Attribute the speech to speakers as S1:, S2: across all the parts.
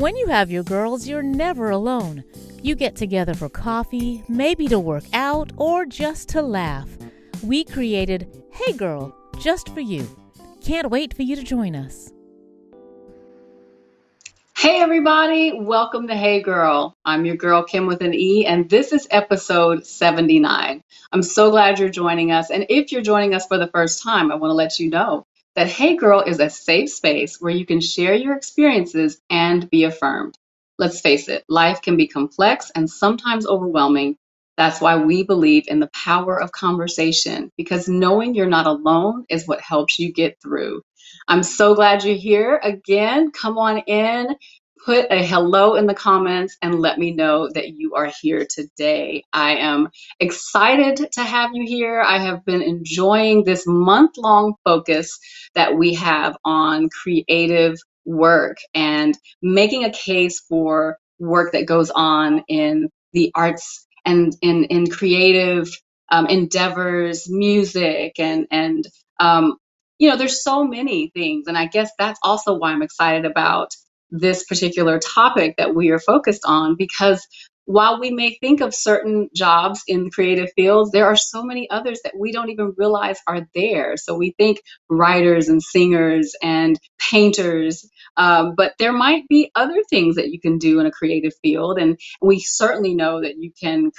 S1: When you have your girls, you're never alone. You get together for coffee, maybe to work out, or just to laugh. We created Hey Girl, just for you. Can't wait for you to join us.
S2: Hey everybody, welcome to Hey Girl. I'm your girl Kim with an E, and this is episode 79. I'm so glad you're joining us, and if you're joining us for the first time, I want to let you know that Hey Girl is a safe space where you can share your experiences and be affirmed. Let's face it, life can be complex and sometimes overwhelming. That's why we believe in the power of conversation, because knowing you're not alone is what helps you get through. I'm so glad you're here again. Come on in. Put a hello in the comments and let me know that you are here today. I am excited to have you here. I have been enjoying this month-long focus that we have on creative work and making a case for work that goes on in the arts and in creative endeavors, music, and there's so many things. And I guess that's also why I'm excited about this particular topic that we are focused on, because while we may think of certain jobs in the creative fields, there are so many others that we don't even realize are there. So we think writers and singers and painters, but there might be other things that you can do in a creative field. And we certainly know that you can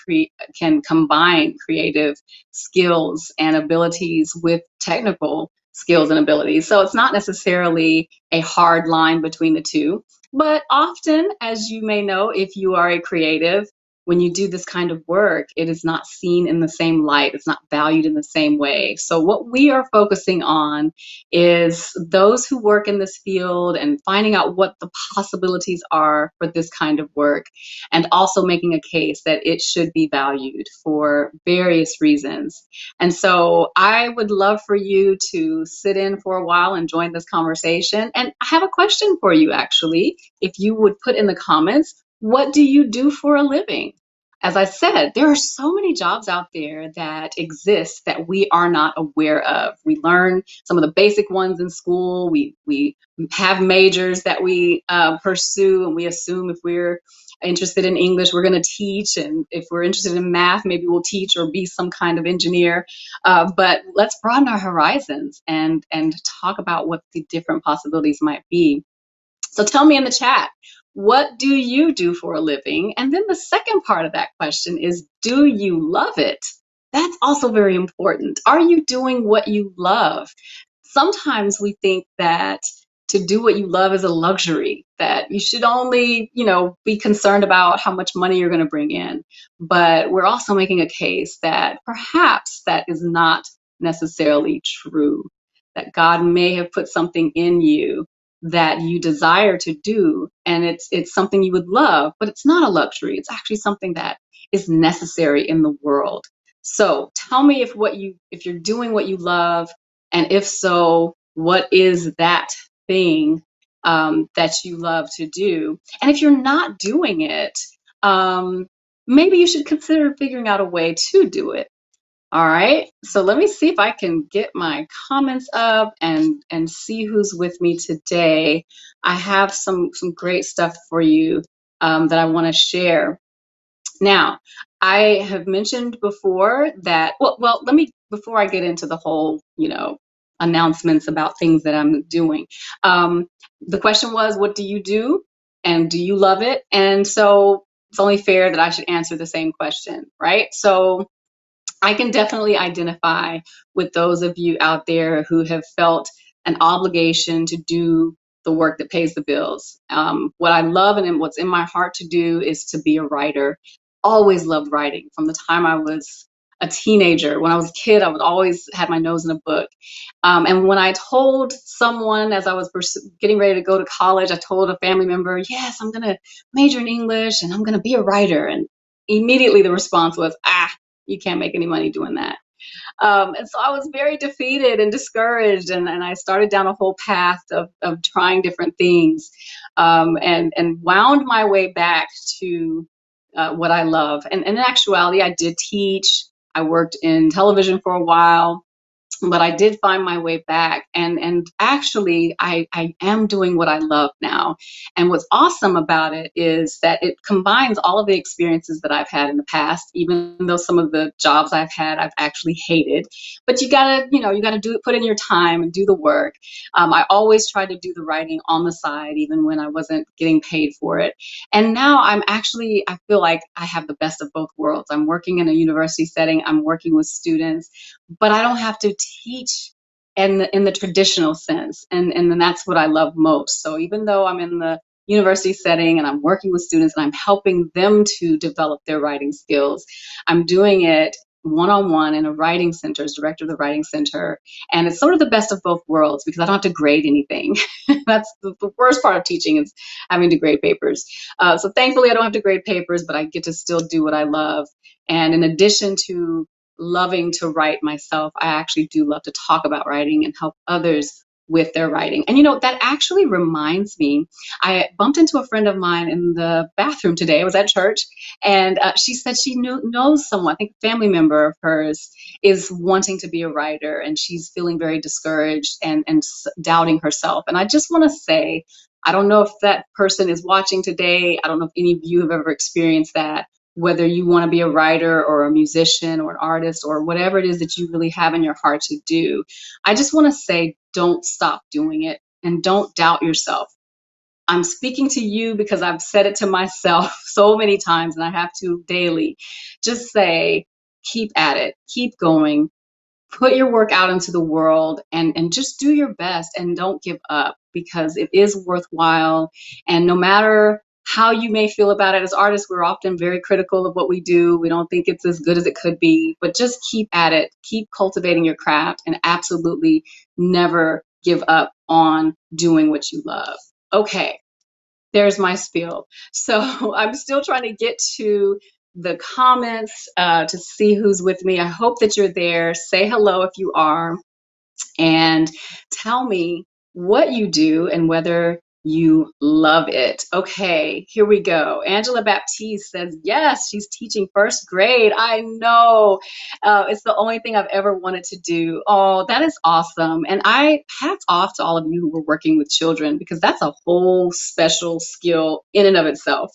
S2: combine creative skills and abilities with technical skills and abilities. So it's not necessarily a hard line between the two. But often, as you may know, if you are a creative, when you do this kind of work, it is not seen in the same light. It's not valued in the same way. So what we are focusing on is those who work in this field and finding out what the possibilities are for this kind of work, and also making a case that it should be valued for various reasons. And so I would love for you to sit in for a while and join this conversation. And I have a question for you, actually. If you would put in the comments, what do you do for a living? As I said, there are so many jobs out there that exist that we are not aware of. We learn some of the basic ones in school. We have majors that we pursue, and we assume if we're interested in English, we're going to teach. And if we're interested in math, maybe we'll teach or be some kind of engineer. But let's broaden our horizons and talk about what the different possibilities might be. So tell me in the chat, what do you do for a living? And then the second part of that question is, do you love it? That's also very important. Are you doing what you love? Sometimes we think that to do what you love is a luxury, that you should only, be concerned about how much money you're going to bring in. But we're also making a case that perhaps that is not necessarily true, that God may have put something in you that you desire to do, and it's something you would love, but it's not a luxury. It's actually something that is necessary in the world. So tell me if you're doing what you love, and if so, what is that thing that you love to do? And if you're not doing it, maybe you should consider figuring out a way to do it. All right, so let me see if I can get my comments up and see who's with me today. I have some great stuff for you that I want to share. Now, I have mentioned before that, well, let me, before I get into the whole, announcements about things that I'm doing. The question was, what do you do? And do you love it? And so it's only fair that I should answer the same question, right? So I can definitely identify with those of you out there who have felt an obligation to do the work that pays the bills. What I love and what's in my heart to do is to be a writer. Always loved writing from the time I was a teenager. When I was a kid, I would always have my nose in a book. And when I told someone as I was getting ready to go to college, I told a family member, yes, I'm going to major in English and I'm going to be a writer. And immediately the response was, you can't make any money doing that. And so I was very defeated and discouraged, and I started down a whole path of trying different things, and wound my way back to what I love. And in actuality, I did teach. I worked in television for a while. but I did find my way back. And actually, I am doing what I love now. And what's awesome about it is that it combines all of the experiences that I've had in the past, even though some of the jobs I've had I've actually hated. But you gotta do put in your time and do the work. I always tried to do the writing on the side, even when I wasn't getting paid for it. And now I feel like I have the best of both worlds. I'm working in a university setting, I'm working with students, but I don't have to teach in the traditional sense. And then that's what I love most. So even though I'm in the university setting and I'm working with students and I'm helping them to develop their writing skills, I'm doing it one-on-one in a writing center as director of the writing center. And it's sort of the best of both worlds because I don't have to grade anything. That's the worst part of teaching, is having to grade papers. So thankfully I don't have to grade papers, but I get to still do what I love. And in addition to loving to write myself, I actually do love to talk about writing and help others with their writing. And that actually reminds me, I bumped into a friend of mine in the bathroom today. I was at church, and she said she knows someone, I think a family member of hers is wanting to be a writer, and she's feeling very discouraged and doubting herself. And I just want to say, I don't know if that person is watching today. I don't know if any of you have ever experienced that, whether you want to be a writer or a musician or an artist or whatever it is that you really have in your heart to do. I just want to say, don't stop doing it and don't doubt yourself. I'm speaking to you because I've said it to myself so many times, and I have to daily. Just say, keep at it, keep going, put your work out into the world, and just do your best and don't give up, because it is worthwhile. And no matter how you may feel about it, as artists, we're often very critical of what we do. We don't think it's as good as it could be, but just keep at it, keep cultivating your craft, and absolutely never give up on doing what you love. Okay, there's my spiel. So I'm still trying to get to the comments to see who's with me. I hope that you're there. Say hello if you are, and tell me what you do and whether you love it. Okay, here we go. Angela Baptiste says, yes, she's teaching first grade. I know. It's the only thing I've ever wanted to do. Oh, that is awesome. And hats off to all of you who were working with children, because that's a whole special skill in and of itself.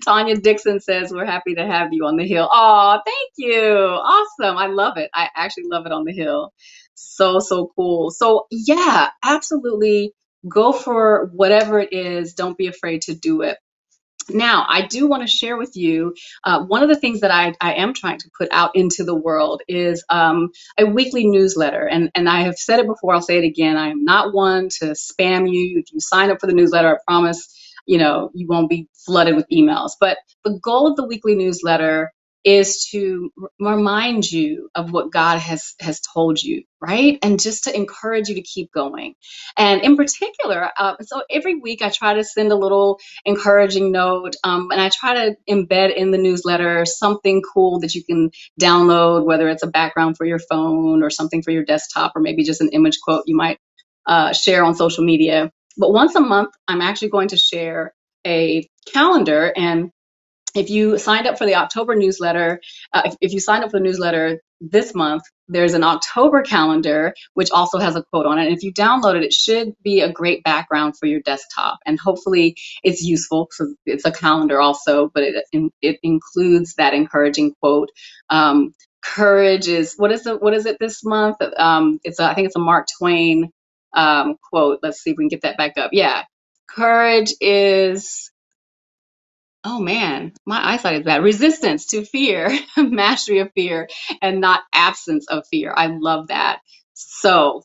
S2: Tanya Dixon says, we're happy to have you on the Hill. Oh, thank you. Awesome. I love it. I actually love it on the Hill. So cool. So yeah, absolutely. Go for whatever it is. Don't be afraid to do it. Now, I do want to share with you one of the things that I am trying to put out into the world is a weekly newsletter. And I have said it before, I'll say it again. I am not one to spam you. If you sign up for the newsletter, I promise, you won't be flooded with emails. But the goal of the weekly newsletter is to remind you of what God has told you, right? And just to encourage you to keep going. And in particular, so every week I try to send a little encouraging note, and I try to embed in the newsletter something cool that you can download, whether it's a background for your phone or something for your desktop, or maybe just an image quote you might share on social media. But once a month, I'm actually going to share a calendar. And if you signed up for the October newsletter, if you signed up for the newsletter this month, there's an October calendar, which also has a quote on it. And if you download it, it should be a great background for your desktop. And hopefully it's useful, because it's a calendar also, but it includes that encouraging quote. Courage is, what is it this month? I think it's a Mark Twain quote. Let's see if we can get that back up. Yeah. Courage is, oh man, my eyesight is bad. Resistance to fear, mastery of fear, and not absence of fear. I love that. So,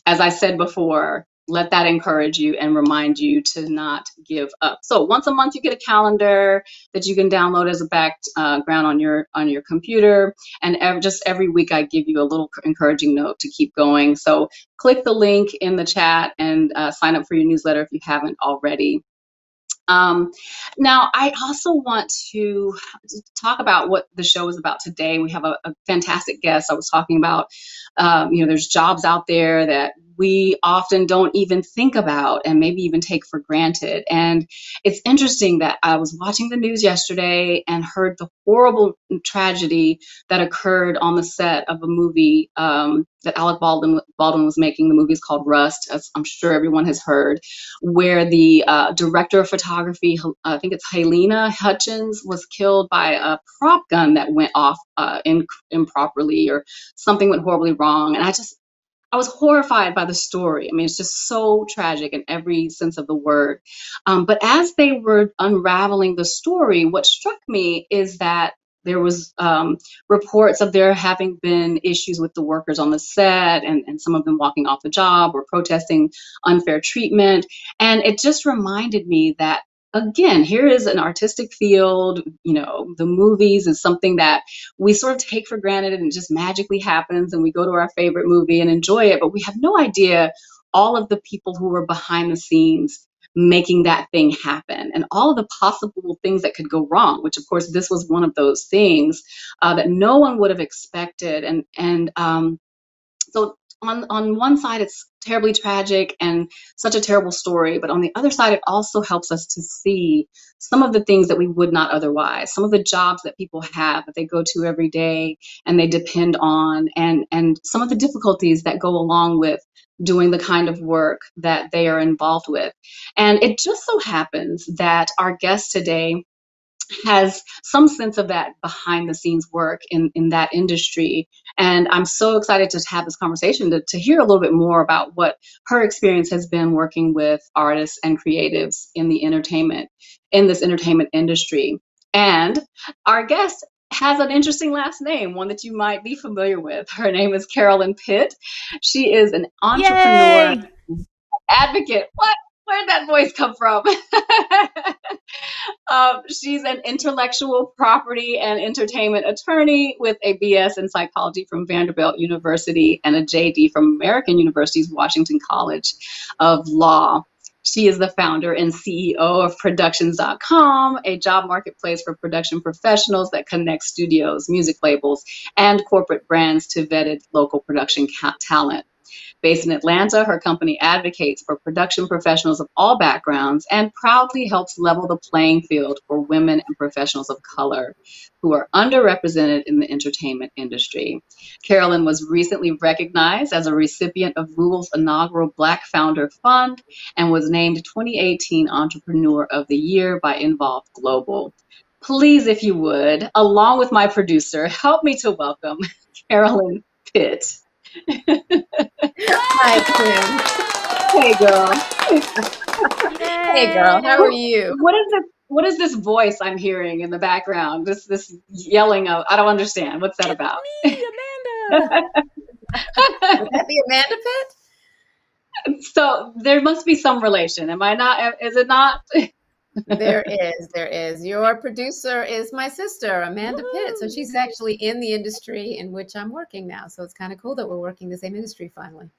S2: as I said before, let that encourage you and remind you to not give up. So once a month, you get a calendar that you can download as a background on your computer. And just every week, I give you a little encouraging note to keep going. So click the link in the chat and sign up for your newsletter if you haven't already. Now, I also want to talk about what the show is about today. We have a fantastic guest. I was talking about, there's jobs out there that we often don't even think about and maybe even take for granted. And it's interesting that I was watching the news yesterday and heard the horrible tragedy that occurred on the set of a movie that Alec Baldwin was making. The movie is called Rust, as I'm sure everyone has heard, where the director of photography, I think it's Helena Hutchins, was killed by a prop gun that went off improperly, or something went horribly wrong. And I was horrified by the story. I mean, it's just so tragic in every sense of the word. But as they were unraveling the story, what struck me is that there was reports of there having been issues with the workers on the set, and some of them walking off the job or protesting unfair treatment. And it just reminded me that, again, here is an artistic field. The movies is something that we sort of take for granted, and it just magically happens, and we go to our favorite movie and enjoy it, but we have no idea all of the people who were behind the scenes making that thing happen, and all of the possible things that could go wrong, which of course this was one of those things that no one would have expected. So on one side, it's terribly tragic and such a terrible story, but on the other side, it also helps us to see some of the things that we would not otherwise, some of the jobs that people have that they go to every day and they depend on, and some of the difficulties that go along with doing the kind of work that they are involved with. And it just so happens that our guest today has some sense of that behind the scenes work in that industry. And I'm so excited to have this conversation to hear a little bit more about what her experience has been working with artists and creatives in this entertainment industry. And our guest has an interesting last name, one that you might be familiar with. Her name is Carolyn Pitt. She is an entrepreneur,
S1: Yay!
S2: advocate. What? Where'd that voice come from? She's an intellectual property and entertainment attorney with a BS in psychology from Vanderbilt University and a JD from American University's Washington College of Law. She is the founder and CEO of Productionscom, a job marketplace for production professionals that connects studios, music labels, and corporate brands to vetted local production talent. Based in Atlanta, her company advocates for production professionals of all backgrounds and proudly helps level the playing field for women and professionals of color who are underrepresented in the entertainment industry. Carolyn was recently recognized as a recipient of Google's inaugural Black Founder Fund and was named 2018 Entrepreneur of the Year by Involve Global. Please, if you would, along with my producer, help me to welcome Carolyn Pitt.
S3: Hi, Kim.
S2: Hey, girl.
S3: Hey, girl. How are you?
S2: What is this voice I'm hearing in the background? This yelling of, I don't understand. What's that about?
S1: Me, Amanda.
S3: Would that be Amanda Pitt?
S2: So there must be some relation. Am I not? Is it not?
S3: There is. Your producer is my sister, Amanda Pitt. So she's actually in the industry in which I'm working now. So it's kind of cool that we're working the same industry finally.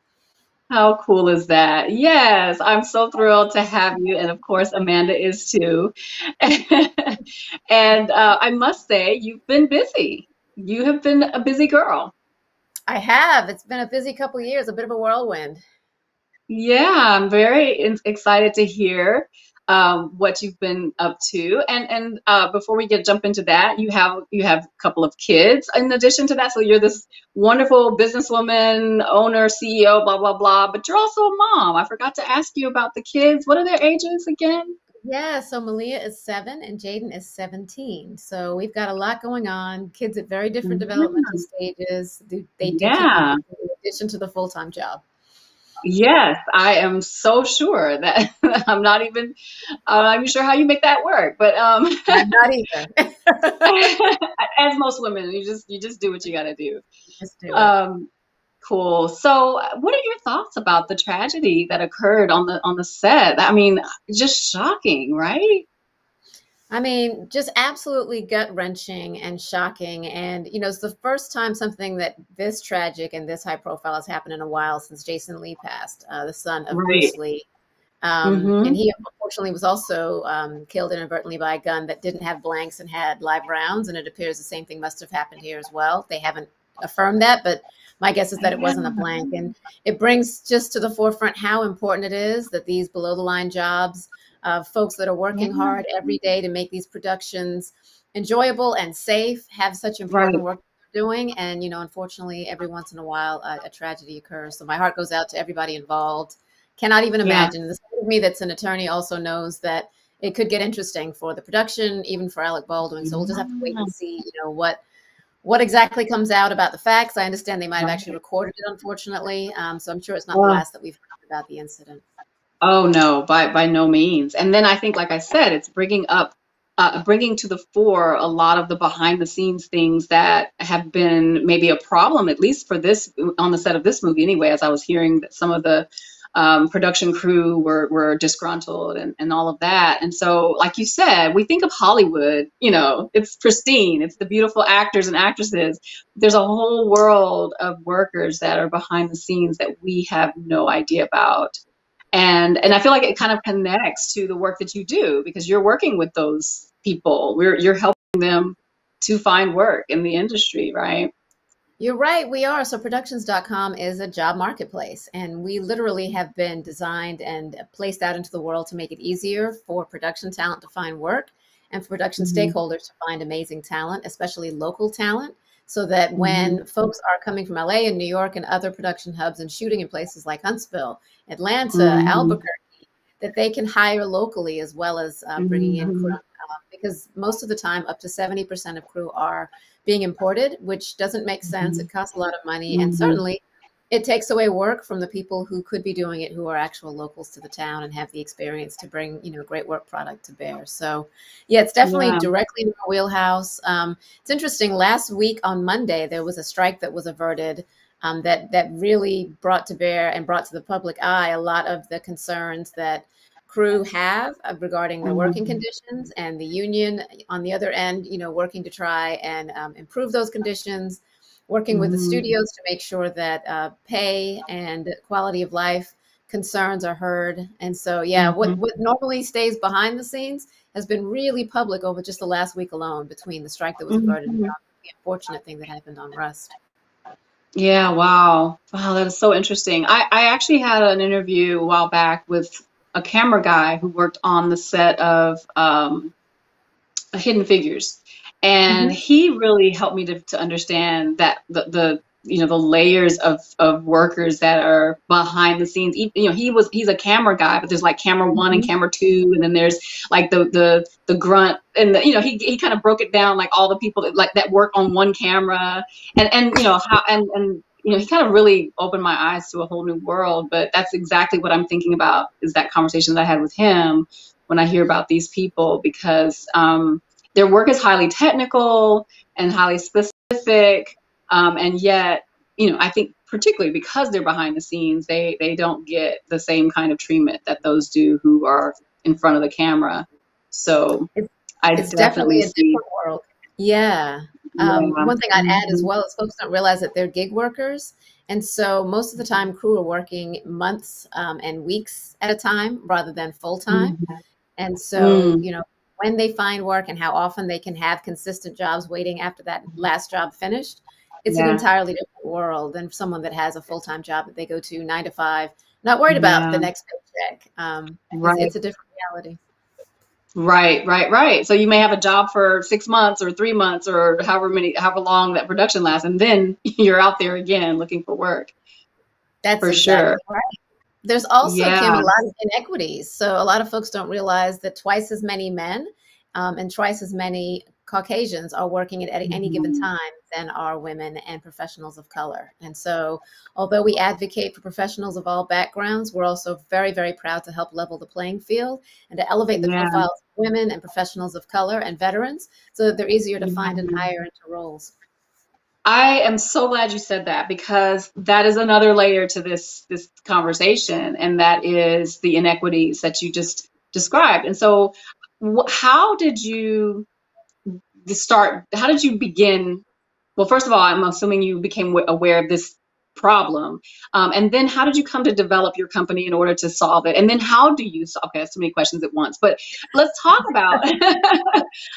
S2: How cool is that? Yes, I'm so thrilled to have you. And of course, Amanda is too. And I must say, you've been busy. You have been a busy girl.
S3: I have. It's been a busy couple of years, a bit of a whirlwind.
S2: Yeah, I'm very excited to hear what you've been up to. And before we jump into that, you have a couple of kids in addition to that. So you're this wonderful businesswoman, owner, CEO, blah, blah, blah. But you're also a mom. I forgot to ask you about the kids. What are their ages again?
S3: Yeah, so Malia is 7 and Jaden is 17. So we've got a lot going on. Kids at very different developmental stages. They do keep
S2: Yeah.
S3: in addition to the full-time job.
S2: Yes, I am so sure that I'm not even sure how you make that work, but
S3: I'm not either.
S2: as most women, you just do what you got to do.
S3: Just do it.
S2: Cool. So, what are your thoughts about the tragedy that occurred on the set? I mean, just shocking, right?
S3: I mean, just absolutely gut-wrenching and shocking. And, it's the first time something that this tragic and this high profile has happened in a while since Jason Lee passed, the son of Bruce Lee. And he unfortunately was also killed inadvertently by a gun that didn't have blanks and had live rounds. And it appears the same thing must have happened here as well. They haven't affirm that, but my guess is that it wasn't a blank. And it brings just to the forefront how important it is that these below the line jobs, folks that are working hard every day to make these productions enjoyable and safe, have such important work they're doing. And, unfortunately, every once in a while, a tragedy occurs. So my heart goes out to everybody involved. Cannot even imagine. The side of me that's an attorney also knows that it could get interesting for the production, even for Alec Baldwin. So we'll just have to wait and see, what exactly comes out about the facts. I understand they might have actually recorded it, unfortunately. So I'm sure it's not the last that we've heard about the incident.
S2: Oh no, by no means. And then I think, like I said, it's bringing to the fore a lot of the behind the scenes things that have been maybe a problem, at least for this on the set of this movie anyway, as I was hearing that some of the production crew were disgruntled and all of that. And so, like you said, we think of Hollywood, it's pristine, it's the beautiful actors and actresses. There's a whole world of workers that are behind the scenes that we have no idea about. And I feel like it kind of connects to the work that you do, because you're working with those people. You're helping them to find work in the industry, right?
S3: You're right, we are. So Productions.com is a job marketplace, and we literally have been designed and placed out into the world to make it easier for production talent to find work and for production stakeholders to find amazing talent, especially local talent, so that when folks are coming from LA and New York and other production hubs and shooting in places like Huntsville, Atlanta, Albuquerque, that they can hire locally as well as bringing in crew. Because most of the time, up to 70% of crew are being imported, which doesn't make sense. It costs a lot of money. And certainly it takes away work from the people who could be doing it, who are actual locals to the town and have the experience to bring, great work product to bear. So yeah, it's definitely directly in our wheelhouse. It's interesting. Last week on Monday, there was a strike that was averted that really brought to bear and brought to the public eye a lot of the concerns that crew have regarding their working conditions, and the union on the other end, working to try and improve those conditions, working with the studios to make sure that pay and quality of life concerns are heard. And so, what normally stays behind the scenes has been really public over just the last week alone, between the strike that was averted and the unfortunate thing that happened on Rust.
S2: Yeah, wow, that is so interesting. I actually had an interview a while back with a camera guy who worked on the set of Hidden Figures, and he really helped me to understand that the layers of workers that are behind the scenes. He's a camera guy, but there's like camera one and camera two, and then there's like the grunt, and he kind of broke it down, like all the people that work on one camera, and he kind of really opened my eyes to a whole new world. But that's exactly what I'm thinking about, is that conversation that I had with him when I hear about these people, because their work is highly technical and highly specific. And yet, I think particularly because they're behind the scenes, they don't get the same kind of treatment that those do who are in front of the camera. So
S3: it's definitely a different world. Yeah. One thing I'd add as well is folks don't realize that they're gig workers. And so most of the time crew are working months and weeks at a time rather than full time. And so, when they find work and how often they can have consistent jobs waiting after that last job finished, it's an entirely different world than someone that has a full-time job that they go to 9 to 5, not worried about the next paycheck. It's a different reality.
S2: Right. So you may have a job for 6 months or 3 months or however long that production lasts, and then you're out there again looking for work.
S3: That's
S2: for
S3: exactly
S2: sure.
S3: Right. There's also, Kim, a lot of inequities. So a lot of folks don't realize that twice as many men and twice as many Caucasians are working at any given time than are women and professionals of color. And so although we advocate for professionals of all backgrounds, we're also very, very proud to help level the playing field and to elevate the profiles of women and professionals of color and veterans so that they're easier to find and hire into roles.
S2: I am so glad you said that, because that is another layer to this conversation, and that is the inequities that you just described. And so how did you begin? Well, first of all, I'm assuming you became aware of this problem? And then how did you come to develop your company in order to solve it? And then how do you solve? Okay, that's so many questions at once, but let's talk about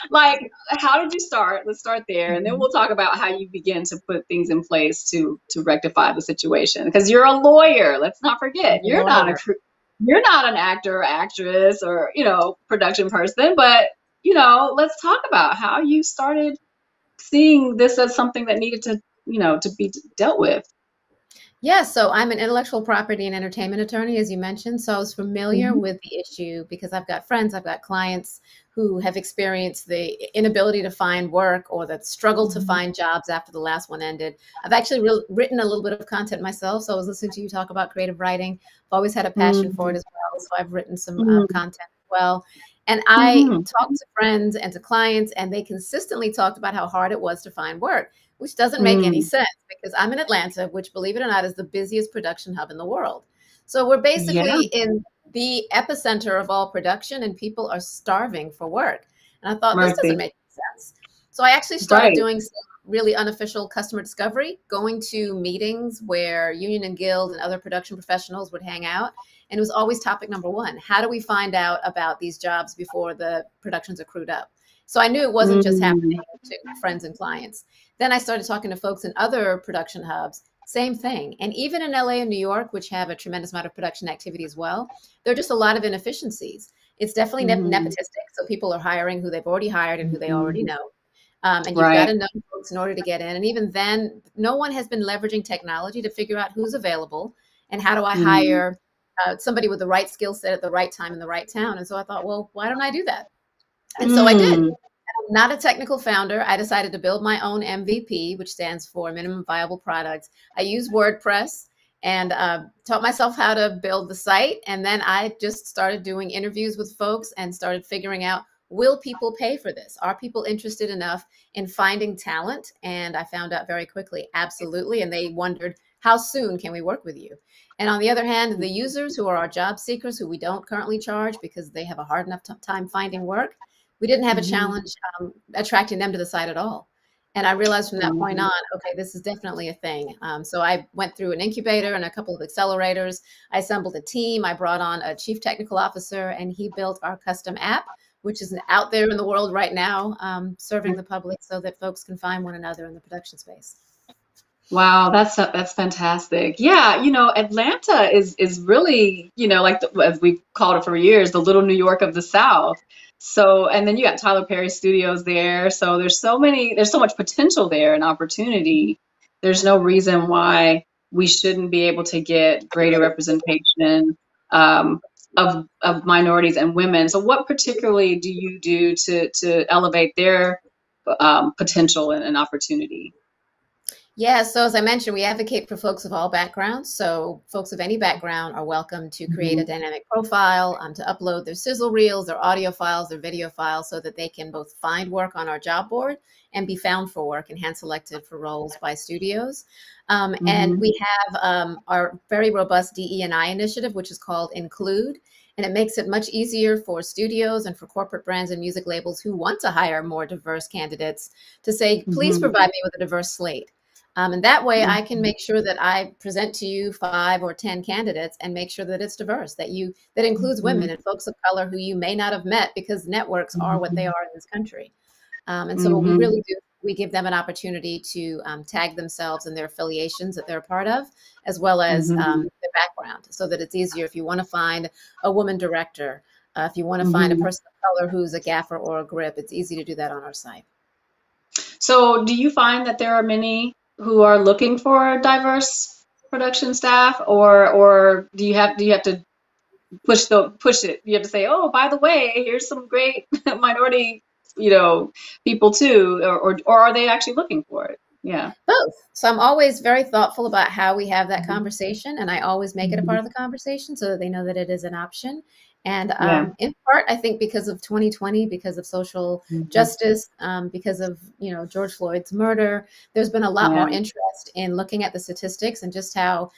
S2: like, how did you start? Let's start there. And then we'll talk about how you begin to put things in place to rectify the situation. Because you're a lawyer. Let's not forget, you're not an actor or actress or, production person, but, let's talk about how you started seeing this as something that needed to, to be dealt with.
S3: Yeah, so I'm an intellectual property and entertainment attorney, as you mentioned. So I was familiar with the issue because I've got friends, I've got clients who have experienced the inability to find work or the struggle to find jobs after the last one ended. I've actually written a little bit of content myself. So I was listening to you talk about creative writing. I've always had a passion for it as well. So I've written some content as well. And I talked to friends and to clients, and they consistently talked about how hard it was to find work, which doesn't make any sense because I'm in Atlanta, which, believe it or not, is the busiest production hub in the world. So we're basically in the epicenter of all production, and people are starving for work. And I thought, this doesn't make sense. So I actually started doing some really unofficial customer discovery, going to meetings where Union and Guild and other production professionals would hang out. And it was always topic number one. How do we find out about these jobs before the productions are crewed up? So I knew it wasn't just happening to friends and clients. Then I started talking to folks in other production hubs, same thing. And even in LA and New York, which have a tremendous amount of production activity as well, there are just a lot of inefficiencies. It's definitely nepotistic. So people are hiring who they've already hired and who they already know. And you've got to know folks in order to get in. And even then, no one has been leveraging technology to figure out who's available and how do I hire somebody with the right skill set at the right time in the right town. And so I thought, well, why don't I do that? And so I did. I'm not a technical founder. I decided to build my own MVP, which stands for minimum viable product. I use WordPress and taught myself how to build the site. And then I just started doing interviews with folks and started figuring out, will people pay for this? Are people interested enough in finding talent? And I found out very quickly, absolutely. And they wondered, how soon can we work with you? And on the other hand, the users who are our job seekers, who we don't currently charge because they have a hard enough time finding work, we didn't have a challenge attracting them to the site at all. And I realized from that point on, okay, this is definitely a thing. So I went through an incubator and a couple of accelerators. I assembled a team. I brought on a chief technical officer, and he built our custom app, which is out there in the world right now, serving the public so that folks can find one another in the production space.
S2: Wow, that's fantastic. Yeah, Atlanta is really, like as we've called it for years, the little New York of the South. So, and then you got Tyler Perry Studios there. So there's so much potential there and opportunity. There's no reason why we shouldn't be able to get greater representation of minorities and women. So what particularly do you do to elevate their potential and opportunity?
S3: Yeah, so as I mentioned, we advocate for folks of all backgrounds. So folks of any background are welcome to create a dynamic profile, to upload their sizzle reels, their audio files, their video files, so that they can both find work on our job board and be found for work and hand selected for roles by studios. And we have our very robust DE&I initiative, which is called Include. And it makes it much easier for studios and for corporate brands and music labels who want to hire more diverse candidates to say, please provide me with a diverse slate. And that way I can make sure that I present to you 5 or 10 candidates and make sure that it's diverse, that includes women and folks of color who you may not have met because networks are what they are in this country. And so what we really do, we give them an opportunity to tag themselves and their affiliations that they're a part of, as well as their background, so that it's easier if you want to find a woman director, if you want to find a person of color who's a gaffer or a grip, it's easy to do that on our site.
S2: So do you find that there are many who are looking for diverse production staff, or do you have to push it? You have to say, oh, by the way, here's some great minority, people too, or are they actually looking for it? Yeah.
S3: Both. So I'm always very thoughtful about how we have that conversation, and I always make it a part of the conversation so that they know that it is an option. And
S2: Yeah.
S3: in part, I think because of 2020, because of social justice, because of George Floyd's murder, there's been a lot
S2: Yeah.
S3: more interest in looking at the statistics and just how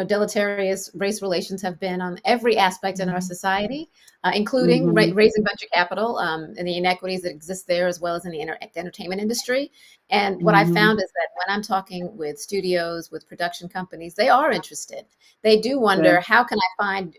S3: deleterious race relations have been on every aspect in our society, including raising venture capital and the inequities that exist there, as well as in the entertainment industry. And what I found is that when I'm talking with studios, with production companies, they are interested. They do wonder,
S2: Good.
S3: how can I find,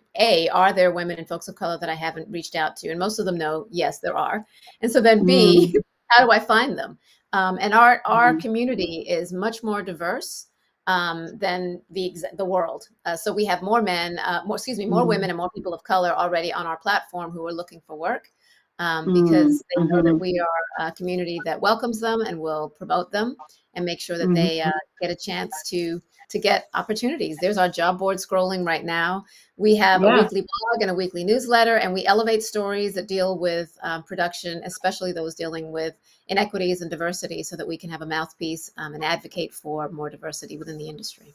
S3: are there women and folks of color that I haven't reached out to? And most of them know, yes, there are. And so then B, how do I find them? And our community is much more diverse than the world. So we have more men, more women and more people of color already on our platform who are looking for work. Because they know that we are a community that welcomes them and will promote them and make sure that they get a chance to get opportunities. There's our job board scrolling right now. We have a weekly blog and a weekly newsletter, and we elevate stories that deal with production, especially those dealing with inequities and diversity, so that we can have a mouthpiece and advocate for more diversity within the industry.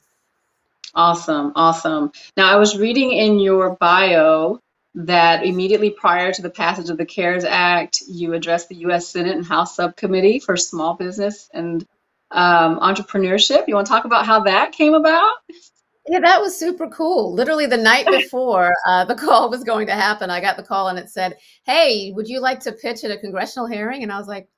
S2: Awesome. Awesome. Now, I was reading in your bio that immediately prior to the passage of the CARES Act, you addressed the U.S. Senate and House Subcommittee for Small Business and Entrepreneurship. You want to talk about how that came about?
S3: Yeah, that was super cool. Literally the night before the call was going to happen, I got the call and it said, "Hey, would you like to pitch at a congressional hearing?" And I was like,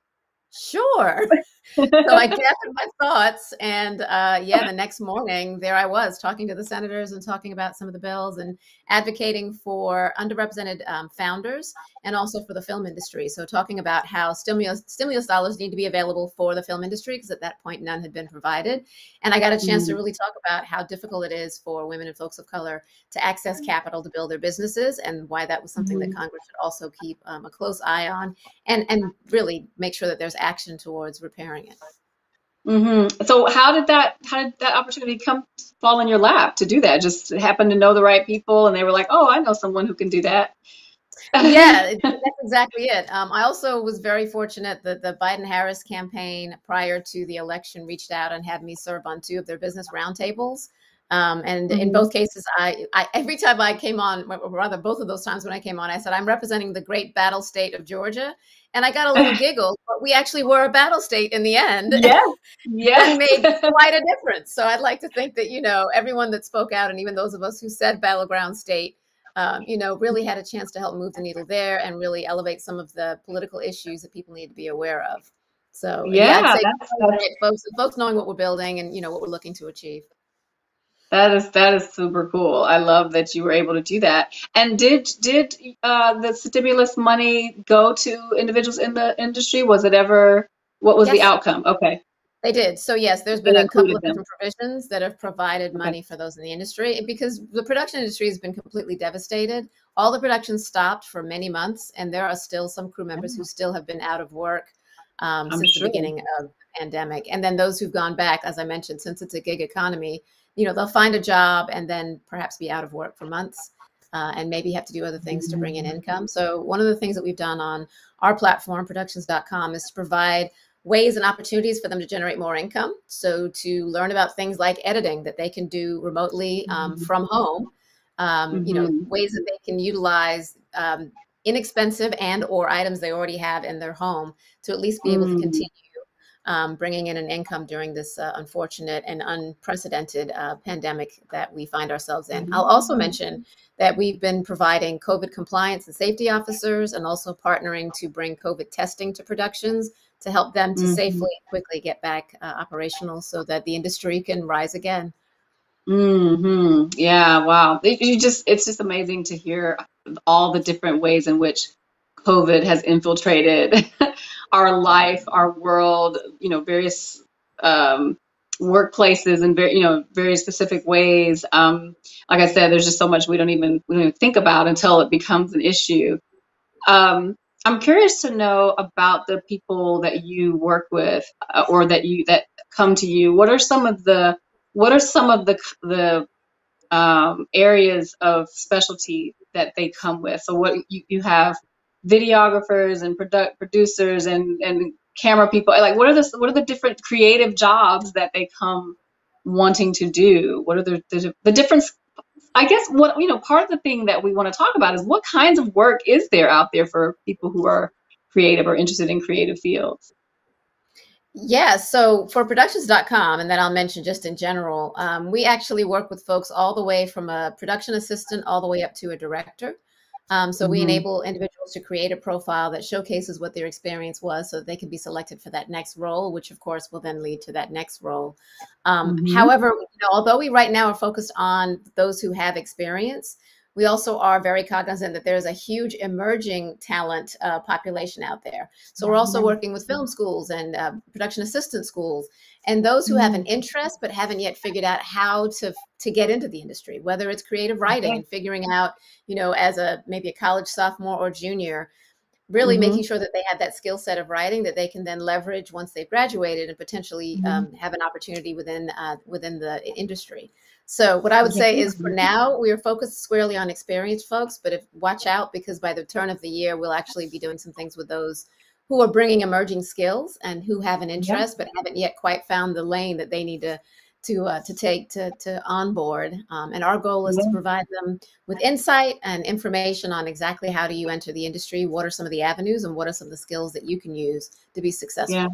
S3: "Sure." So I gathered my thoughts, and the next morning, there I was talking to the senators and talking about some of the bills and advocating for underrepresented founders and also for the film industry. So talking about how stimulus dollars need to be available for the film industry, because at that point, none had been provided. And I got a chance to really talk about how difficult it is for women and folks of color to access capital to build their businesses, and why that was something that Congress should also keep a close eye on and really make sure that there's action towards repairing it.
S2: So how did that opportunity fall in your lap to do that? Just happened to know the right people, and they were like, "Oh, I know someone who can do that."
S3: Yeah, that's exactly it. I also was very fortunate that the Biden-Harris campaign prior to the election reached out and had me serve on 2 of their business roundtables. And in both cases, I every time I came on, or rather both of those times when I came on, I said, "I'm representing the great battle state of Georgia." And I got a little giggle, but we actually were a battle state in the end.
S2: Yes, yes.
S3: And made quite a difference. So I'd like to think that, everyone that spoke out, and even those of us who said battleground state, really had a chance to help move the needle there and really elevate some of the political issues that people need to be aware of. So I'd say folks knowing what we're building and what we're looking to achieve.
S2: That is super cool. I love that you were able to do that. And did the stimulus money go to individuals in the industry? What was the
S3: Yes,
S2: outcome? Okay.
S3: they did. So yes, there's been
S2: They
S3: a couple
S2: included
S3: of
S2: them.
S3: different provisions that have provided money for those in the industry, because the production industry has been completely devastated. All the production stopped for many months, and there are still some crew members who still have been out of work since the beginning of the pandemic. And then those who've gone back, as I mentioned, since it's a gig economy, they'll find a job and then perhaps be out of work for months and maybe have to do other things to bring in income. So one of the things that we've done on our platform, Productions.com, is to provide ways and opportunities for them to generate more income. So to learn about things like editing that they can do remotely from home, ways that they can utilize inexpensive and or items they already have in their home to at least be able to continue bringing in an income during this unfortunate and unprecedented pandemic that we find ourselves in. I'll also mention that we've been providing COVID compliance and safety officers, and also partnering to bring COVID testing to productions to help them to safely and quickly get back operational so that the industry can rise again.
S2: Yeah, wow. It's just amazing to hear all the different ways in which COVID has infiltrated our life, our world, various workplaces in very specific ways. Like I said, there's just so much we don't even think about until it becomes an issue. I'm curious to know about the people that you work with or that come to you. What are some of the areas of specialty that they come with? So what you have videographers and producers and camera people. Like, what are the different creative jobs that they come wanting to do? What are the different I guess what, part of the thing that we want to talk about is what kinds of work is there out there for people who are creative or interested in creative fields?
S3: Yeah, so for Productions.com, and then I'll mention just in general, we actually work with folks all the way from a production assistant all the way up to a director. So we
S2: Mm-hmm.
S3: enable individuals to create a profile that showcases what their experience was so that they can be selected for that next role, which of course will then lead to that next role.
S2: Mm-hmm.
S3: However, although we right now are focused on those who have experience, we also are very cognizant that there's a huge emerging talent population out there. So we're also working with film schools and production assistant schools, and those who have an interest but haven't yet figured out how to get into the industry, whether it's creative writing and figuring out, as maybe a college sophomore or junior, really
S2: Mm-hmm.
S3: making sure that they have that skill set of writing that they can then leverage once they've graduated and potentially have an opportunity within the industry. So what I would say is for now, we are focused squarely on experienced folks, but watch out, because by the turn of the year, we'll actually be doing some things with those who are bringing emerging skills and who have an interest, but haven't yet quite found the lane that they need to take to onboard. And our goal is to provide them with insight and information on exactly how do you enter the industry, what are some of the avenues, and what are some of the skills that you can use to be successful.
S2: Yeah.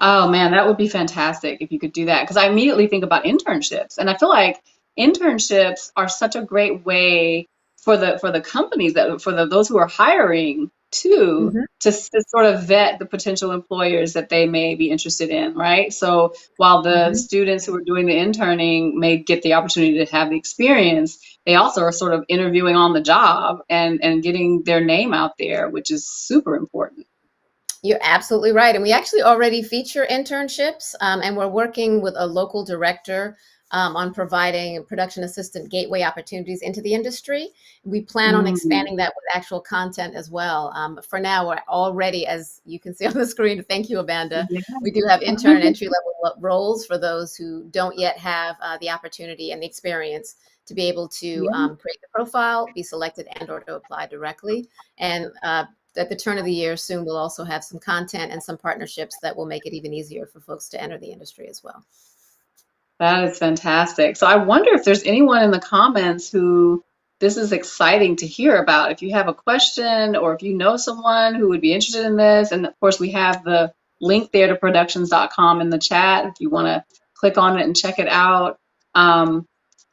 S2: Oh man, that would be fantastic if you could do that. Because I immediately think about internships, and I feel like internships are such a great way for the companies those who are hiring to sort of vet the potential employers that they may be interested in, right? So while the students who are doing the interning may get the opportunity to have the experience, they also are sort of interviewing on the job and getting their name out there, which is super important.
S3: You're absolutely right. And we actually already feature internships, and we're working with a local director on providing production assistant gateway opportunities into the industry. We plan on expanding that with actual content as well. But for now, we're already, as you can see on the screen, thank you, Amanda, we do have intern and entry-level roles for those who don't yet have the opportunity and the experience to be able to create the profile, be selected, and or to apply directly. And at the turn of the year soon, we'll also have some content and some partnerships that will make it even easier for folks to enter the industry as well.
S2: That is fantastic. So I wonder if there's anyone in the comments who this is exciting to hear about. If you have a question or if you know someone who would be interested in this, and of course we have the link there to productions.com in the chat if you want to click on it and check it out.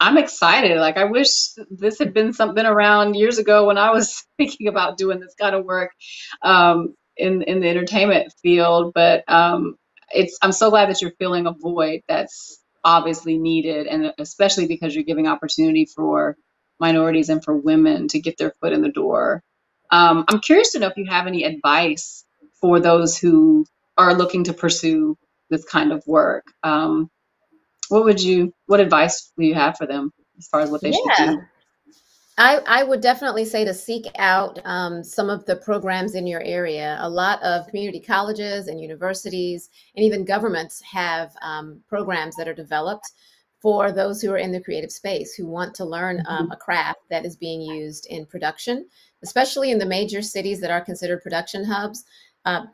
S2: I'm excited. Like, I wish this had been around years ago when I was thinking about doing this kind of work in the entertainment field. But I'm so glad that you're filling a void that's obviously needed, and especially because you're giving opportunity for minorities and for women to get their foot in the door. I'm curious to know if you have any advice for those who are looking to pursue this kind of work. What advice do you have for them as far as what they should do?
S3: I would definitely say to seek out some of the programs in your area. A lot of community colleges and universities and even governments have programs that are developed for those who are in the creative space, who want to learn a craft that is being used in production, especially in the major cities that are considered production hubs.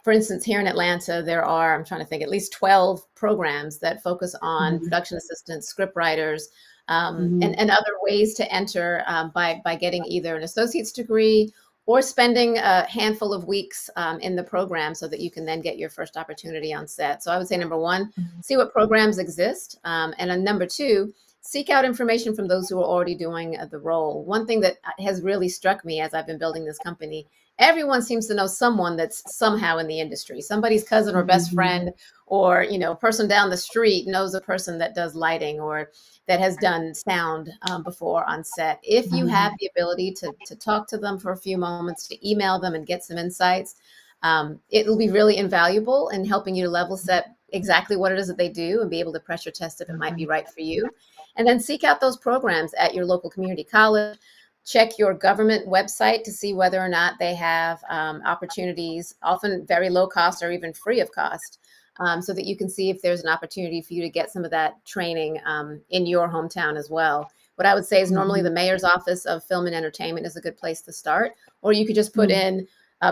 S3: For instance, here in Atlanta, there are, I'm trying to think, at least 12 programs that focus on production assistants, script writers, and other ways to enter by getting either an associate's degree or spending a handful of weeks in the program so that you can then get your first opportunity on set. So I would say, number one, see what programs exist. And number two, seek out information from those who are already doing the role. One thing that has really struck me as I've been building this company, everyone seems to know someone that's somehow in the industry. Somebody's cousin or best friend, or a person down the street knows a person that does lighting or that has done sound before on set. If you have the ability to talk to them for a few moments, to email them and get some insights, it will be really invaluable in helping you to level set exactly what it is that they do and be able to pressure test if it might be right for you. And then seek out those programs at your local community college. Check your government website to see whether or not they have opportunities, often very low cost or even free of cost, so that you can see if there's an opportunity for you to get some of that training in your hometown as well. What I would say is normally the mayor's office of film and entertainment is a good place to start, or you could just put in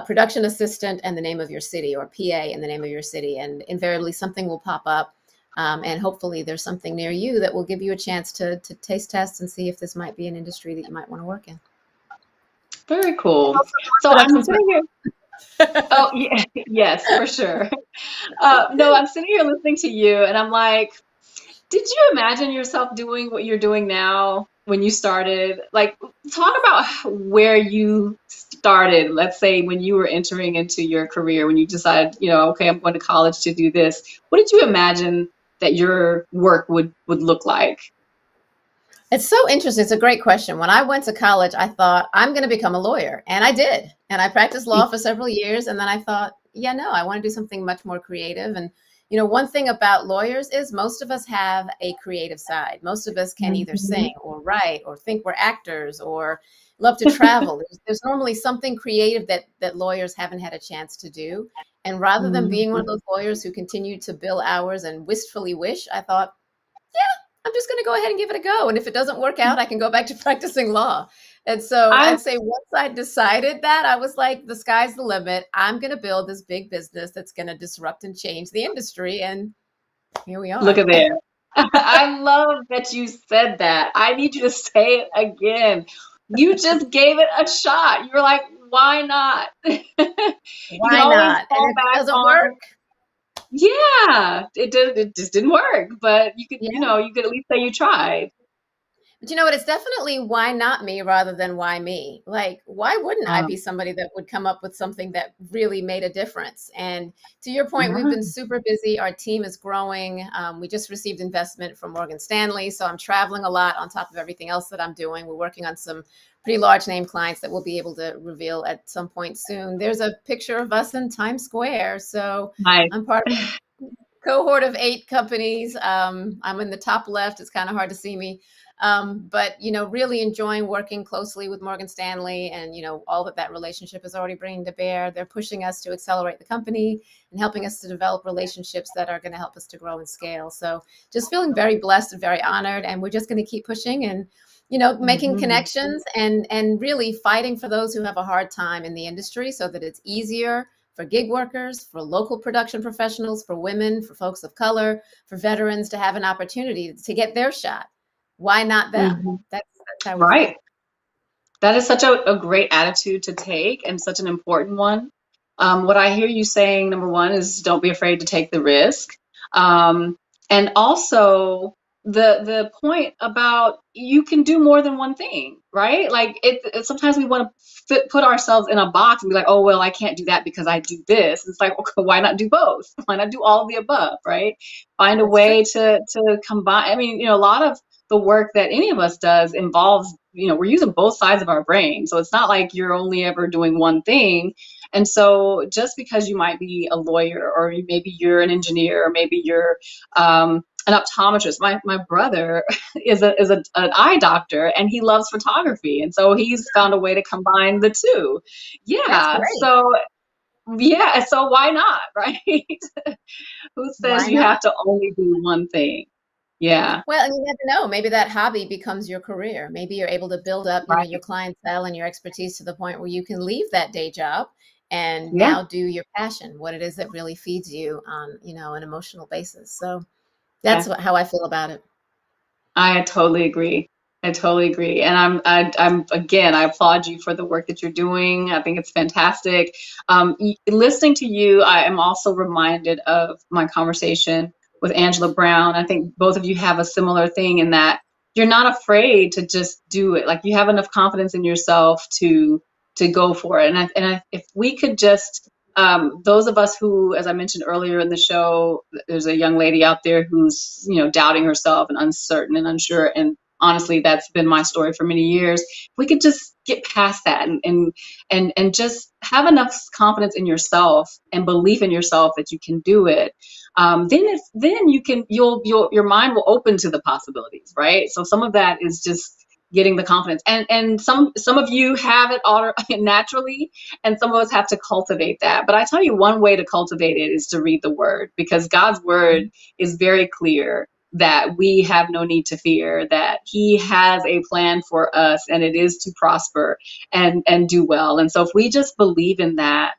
S3: production assistant and the name of your city, or PA and the name of your city, and invariably something will pop up And hopefully there's something near you that will give you a chance to taste test and see if this might be an industry that you might want to work in.
S2: Very cool. So I'm sitting here. Oh, yeah, yes, for sure. No, I'm sitting here listening to you, and I'm like, did you imagine yourself doing what you're doing now when you started? Like, talk about where you started. Let's say when you were entering into your career, when you decided, okay, I'm going to college to do this. What did you imagine that your work would look like?
S3: It's so interesting. It's a great question. When I went to college, I thought I'm going to become a lawyer, and I did. And I practiced law for several years, and then I thought, yeah, no, I want to do something much more creative. And one ththing about lawyers is most of us have a creative side. Most of us can either sing or write or think we're actors or love to travel. There's normally something creative that lawyers haven't had a chance to do. And rather than being one of those lawyers who continue to bill hours and wistfully wish, I thought, I'm just going to go ahead and give it a go. And if it doesn't work out, I can go back to practicing law. And so I'd say once I decided that, I was like, the sky's the limit. I'm going to build this big business that's going to disrupt and change the industry. And here we are.
S2: Look at there. I love that you said that. I need you to say it again. You just gave it a shot. You were like, why not?
S3: Why not? And if it doesn't work.
S2: Yeah, it just didn't work, but you could, you could at least say you tried.
S3: But you know what? It's definitely why not me rather than why me. Like, why wouldn't I be somebody that would come up with something that really made a difference? And to your point, we've been super busy. Our team is growing. We just received investment from Morgan Stanley. So I'm traveling a lot on top of everything else that I'm doing. We're working on some pretty large name clients that we'll be able to reveal at some point soon. There's a picture of us in Times Square. So
S2: nice.
S3: I'm part of a cohort of 8 companies. I'm in the top left. It's kind of hard to see me. But, really enjoying working closely with Morgan Stanley and, all that relationship is already bringing to bear. They're pushing us to accelerate the company and helping us to develop relationships that are going to help us to grow and scale. So just feeling very blessed and very honored. And we're just going to keep pushing and, making connections and really fighting for those who have a hard time in the industry so that it's easier for gig workers, for local production professionals, for women, for folks of color, for veterans to have an opportunity to get their shot. Why not them? That's how we
S2: right.
S3: feel.
S2: That is such a great attitude to take and such an important one. What I hear you saying, number one, is don't be afraid to take the risk. And also the point about you can do more than one thing, right? Like it sometimes we want to put ourselves in a box and be like, oh, well, I can't do that because I do this. It's like, okay, why not do both? Why not do all of the above, right? Find a way to combine. I mean, a lot of the work that any of us does involves, we're using both sides of our brain. So it's not like you're only ever doing one thing. And so just because you might be a lawyer or maybe you're an engineer or maybe you're an optometrist. My brother is an eye doctor and he loves photography. And so he's found a way to combine the two. Yeah. So why not? Right. Who says you have to only do one thing? Yeah.
S3: Well, and you never know. Maybe that hobby becomes your career. Maybe you're able to build up your clientele and your expertise to the point where you can leave that day job and now do your passion, what it is that really feeds you on, an emotional basis. So that's how I feel about it.
S2: I totally agree. And I'm again, I applaud you for the work that you're doing. I think it's fantastic. Listening to you, I am also reminded of my conversation with Angela Brown. I think both of you have a similar thing in that you're not afraid to just do it. Like you have enough confidence in yourself to go for it. And if we could just, those of us who, as I mentioned earlier in the show, there's a young lady out there who's, doubting herself and uncertain and unsure. And honestly, that's been my story for many years. If we could just get past that and just have enough confidence in yourself and belief in yourself that you can do it. Then your mind will open to the possibilities, right? So some of that is just getting the confidence, and some of you have it all naturally, and some of us have to cultivate that. But I tell you, one way to cultivate it is to read the Word, because God's Word is very clear that we have no need to fear, that He has a plan for us, and it is to prosper and do well. And so if we just believe in that,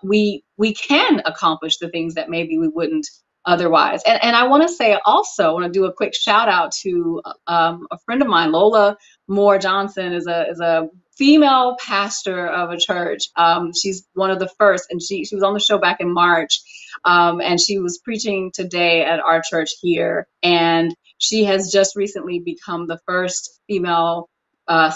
S2: we can accomplish the things that maybe we wouldn't otherwise. And I want to say also, I want to do a quick shout out to a friend of mine, Lola Moore Johnson, is a female pastor of a church. She's one of the first, and she was on the show back in March, and she was preaching today at our church here. And she has just recently become the first female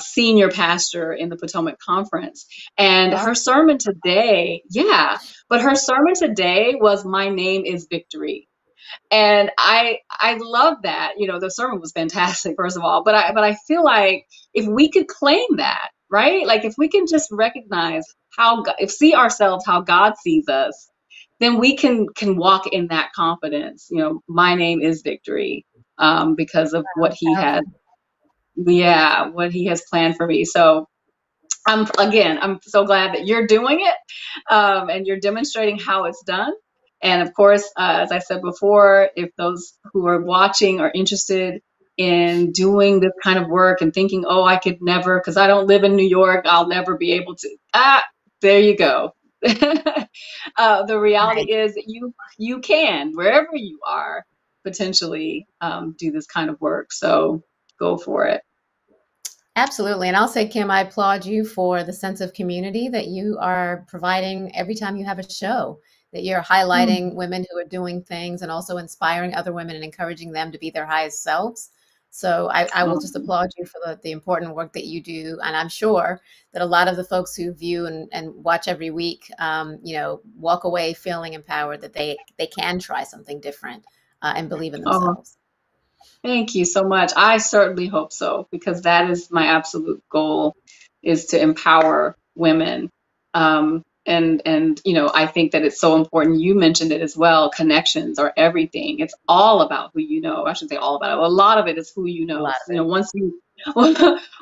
S2: senior pastor in the Potomac Conference. And her sermon today, her sermon today was "My Name is Victory." And I love that. The sermon was fantastic, first of all, but I feel like if we could claim that, right? Like if we can just recognize see ourselves how God sees us, then we can walk in that confidence. My name is Victory, because of what he has planned for me. So I'm so glad that you're doing it, and you're demonstrating how it's done. And of course, as I said before, if those who are watching are interested in doing this kind of work and thinking, oh, I could never, because I don't live in New York, I'll never be able to. There you go. The reality is that you can, wherever you are, potentially do this kind of work. So go for it.
S3: Absolutely. And I'll say, Kim, I applaud you for the sense of community that you are providing every time you have a show, that you're highlighting women who are doing things and also inspiring other women and encouraging them to be their highest selves. So I will just applaud you for the important work that you do. And I'm sure that a lot of the folks who view and watch every week, walk away feeling empowered that they can try something different and believe in themselves.
S2: Thank you so much. I certainly hope so, because that is my absolute goal, is to empower women. And I think that it's so important. You mentioned it as well. Connections are everything. It's all about who you know. I shouldn't say all about it. A lot of it is who you know.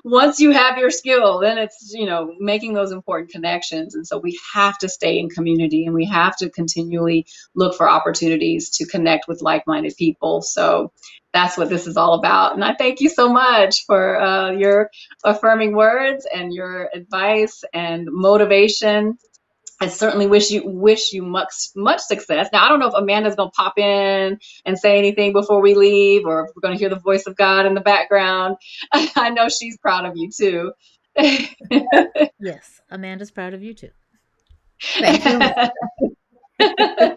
S2: Once you have your skill, then it's, making those important connections. And so we have to stay in community, and we have to continually look for opportunities to connect with like-minded people. So that's what this is all about. And I thank you so much for your affirming words and your advice and motivation. I certainly wish you much success. Now, I don't know if Amanda's going to pop in and say anything before we leave, or if we're going to hear the voice of God in the background. I know she's proud of you too.
S1: Yes, Amanda's proud of you too.
S3: Thank you.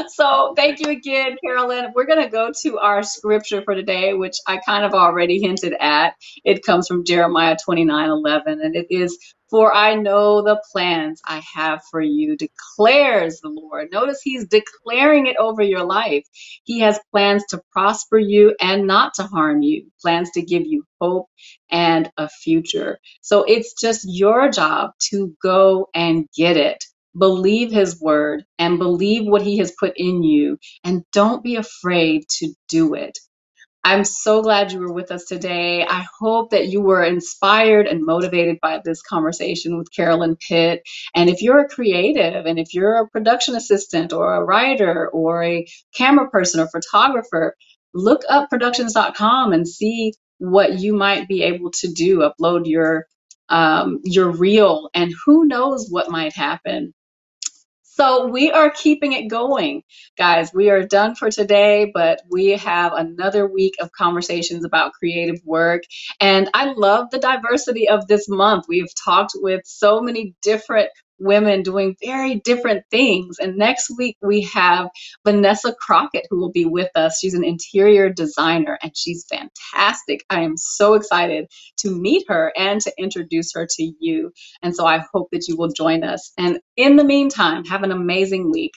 S2: So thank you again, Carolyn. We're going to go to our scripture for today, which I kind of already hinted at. It comes from Jeremiah 29:11, and it is, "For I know the plans I have for you, declares the Lord." Notice he's declaring it over your life. He has plans to prosper you and not to harm you, plans to give you hope and a future. So it's just your job to go and get it. Believe his word and believe what he has put in you, and don't be afraid to do it. I'm so glad you were with us today. I hope that you were inspired and motivated by this conversation with Carolyn Pitt. And if you're a creative, and if you're a production assistant or a writer or a camera person or photographer, look up Productions.com and see what you might be able to do. Upload your reel, and who knows what might happen. So we are keeping it going, guys. We are done for today, but we have another week of conversations about creative work. And I love the diversity of this month. We've talked with so many different women doing very different things. And next week we have Vanessa Crockett, who will be with us. She's an interior designer, and she's fantastic. I am so excited to meet her and to introduce her to you. And so I hope that you will join us. And in the meantime, have an amazing week.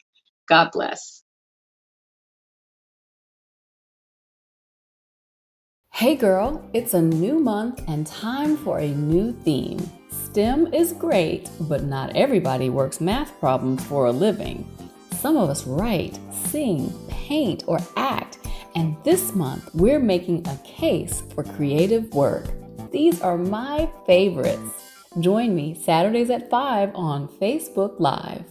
S2: God bless.
S4: Hey girl, it's a new month and time for a new theme. STEM is great, but not everybody works math problems for a living. Some of us write, sing, paint, or act, and this month we're making a case for creative work. These are my favorites. Join me Saturdays at 5 on Facebook Live.